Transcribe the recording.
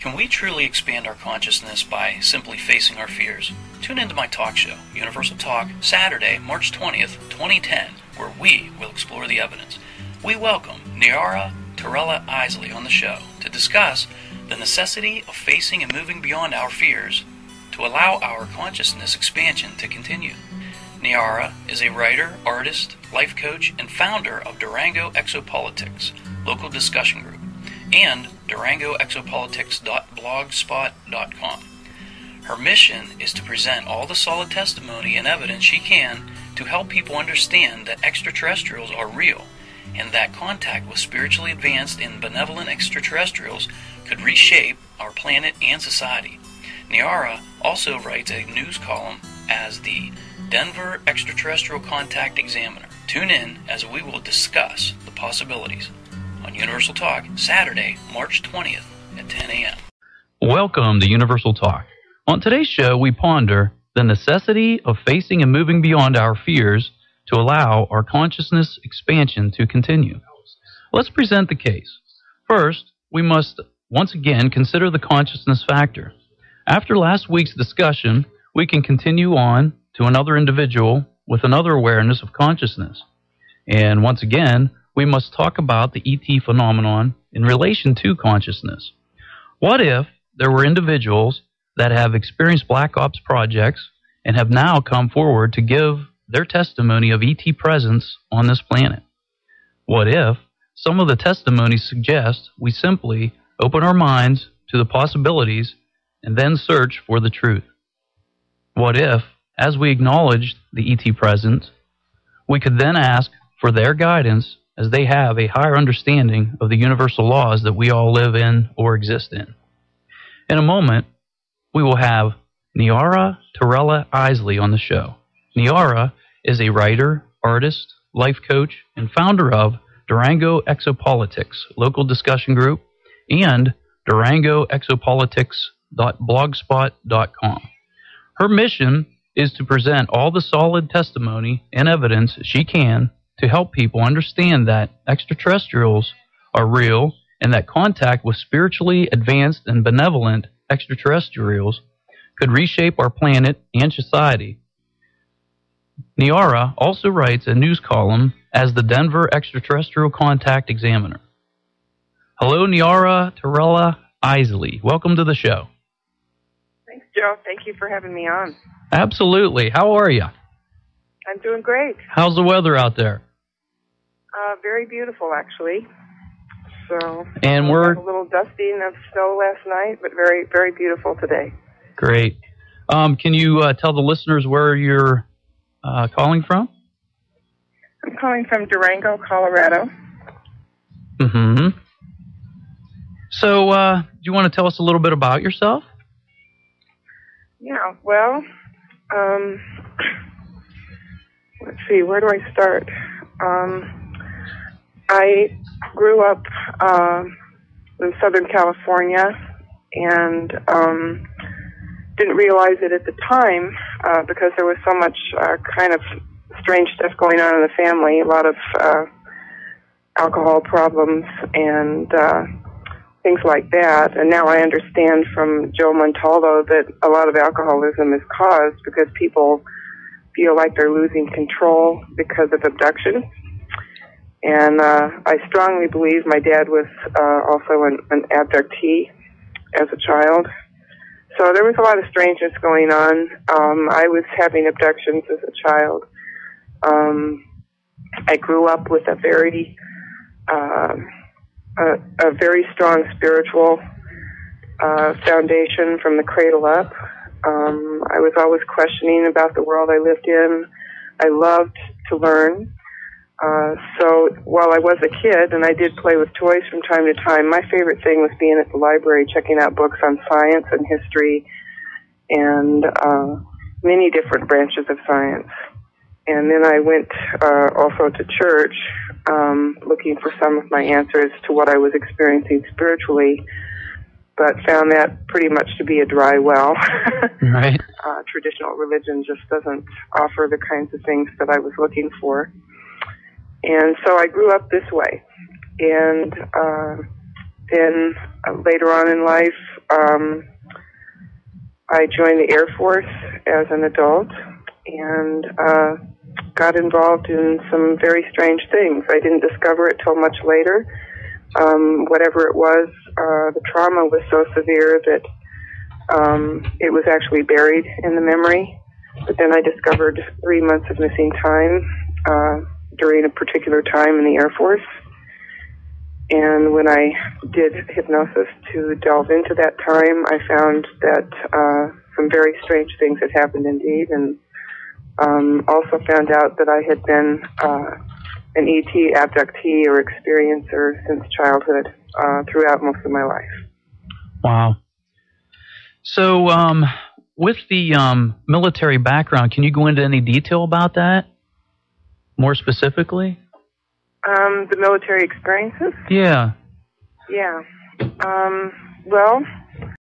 Can we truly expand our consciousness by simply facing our fears? Tune into my talk show, Universal Talk, Saturday, March 20th, 2010, where we will explore the evidence. We welcome Niara Terela Isley on the show to discuss the necessity of facing and moving beyond our fears to allow our consciousness expansion to continue. Niara is a writer, artist, life coach, and founder of Durango Exopolitics, local discussion group, and durangoexopolitics.blogspot.com. Her mission is to present all the solid testimony and evidence she can to help people understand that extraterrestrials are real and that contact with spiritually advanced and benevolent extraterrestrials could reshape our planet and society. Niara also writes a news column as the Denver Extraterrestrial Contact Examiner. Tune in as we will discuss the possibilities on Universal Talk, Saturday, March 20th at 10 a.m. Welcome to Universal Talk. On today's show, we ponder the necessity of facing and moving beyond our fears to allow our consciousness expansion to continue. Let's present the case. First, we must once again consider the consciousness factor. After last week's discussion, we can continue on to another individual with another awareness of consciousness. And once again, we must talk about the ET phenomenon in relation to consciousness. What if there were individuals that have experienced Black Ops projects and have now come forward to give their testimony of ET presence on this planet? What if some of the testimonies suggest we simply open our minds to the possibilities and then search for the truth? What if, as we acknowledge the ET presence, we could then ask for their guidance as they have a higher understanding of the universal laws that we all live in or exist in? In a moment, we will have Niara Terela Isley on the show. Niara is a writer, artist, life coach, and founder of Durango Exopolitics, local discussion group, and durangoexopolitics.blogspot.com. Her mission is to present all the solid testimony and evidence she can to help people understand that extraterrestrials are real and that contact with spiritually advanced and benevolent extraterrestrials could reshape our planet and society. Niara also writes a news column as the Denver Extraterrestrial Contact Examiner. Hello, Niara Terela Isley. Welcome to the show. Thanks, Joe. Thank you for having me on. Absolutely. How are you? I'm doing great. How's the weather out there? Very beautiful, actually. So, and we're a little dusting of snow last night, but very, very beautiful today. Great. Can you tell the listeners where you're calling from? I'm calling from Durango, Colorado. Mm-hmm. So, do you want to tell us a little bit about yourself? Yeah, well, let's see, where do I start? I grew up in Southern California and didn't realize it at the time because there was so much kind of strange stuff going on in the family, a lot of alcohol problems and things like that. And now I understand from Joe Montaldo that a lot of alcoholism is caused because people feel like they're losing control because of abduction. And I strongly believe my dad was also an abductee as a child. So there was a lot of strangeness going on. I was having abductions as a child. I grew up with a very strong spiritual foundation from the cradle up. I was always questioning about the world I lived in. I loved to learn. So while I was a kid and I did play with toys from time to time, my favorite thing was being at the library checking out books on science and history and many different branches of science. And then I went also to church looking for some of my answers to what I was experiencing spiritually, but found that pretty much to be a dry well. Right. Traditional religion just doesn't offer the kinds of things that I was looking for. And so I grew up this way. And then later on in life, I joined the Air Force as an adult and got involved in some very strange things. I didn't discover it till much later. Whatever it was, the trauma was so severe that it was actually buried in the memory. But then I discovered 3 months of missing time during a particular time in the Air Force. And when I did hypnosis to delve into that time, I found that some very strange things had happened indeed, and also found out that I had been an ET abductee or experiencer since childhood throughout most of my life. Wow. So with the military background, can you go into any detail about that more specifically? The military experiences? Yeah. Yeah. Well,